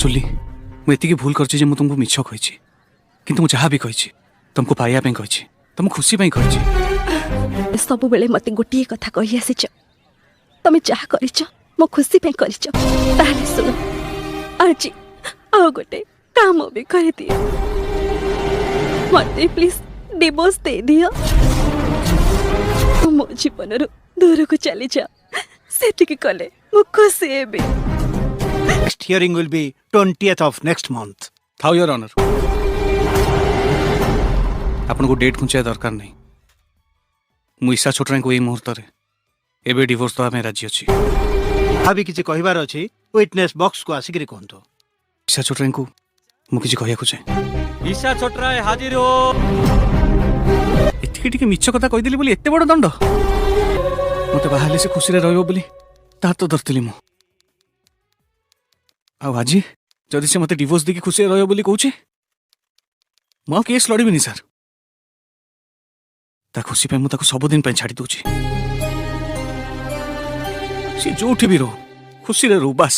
चुली मुझे भूल कर तुमको मिछ कही कि जहाँ भी कही तुमको पाइबा कही तुम खुशी कही सब बेले मत गोटे कथा कही आसी तुम जहाँ कर मो खुशी कर सुन आज आ गोटे काम भी कर दियो मत प्लीज डिवोर्स दे दियो मो जीवन दूर को चली जा से कले मु खुशी हेबी। Next hearing will be 20th of next month. Though your honour आपन को डेट खुंचाया दरकार नहीं मु ईशा छोटरा को मुहूर्त एबे डिवोर्स तो राजी अच्छी अभी किसी कहबार अच्छी विटनेस बॉक्स को आसिक कहतु ईशा छोटरा को मु किसी कहया चाहे ईशा छोटराय हाजिर हो एतिके टिके मिछ कथा कहिदेली बोली एते बड़ दंड मते बाहाले से खुशी रे रहइबो बोली ता तो धरतली मु आज जदि से मते डिवोर्स देकी खुशी रहियो बोली कहूचे मु केस लड़बी सर ता खुशी पे मु ताको सब दिन पे छाड़ी दूची सी जोठी भी रो खुशी रे रो बस।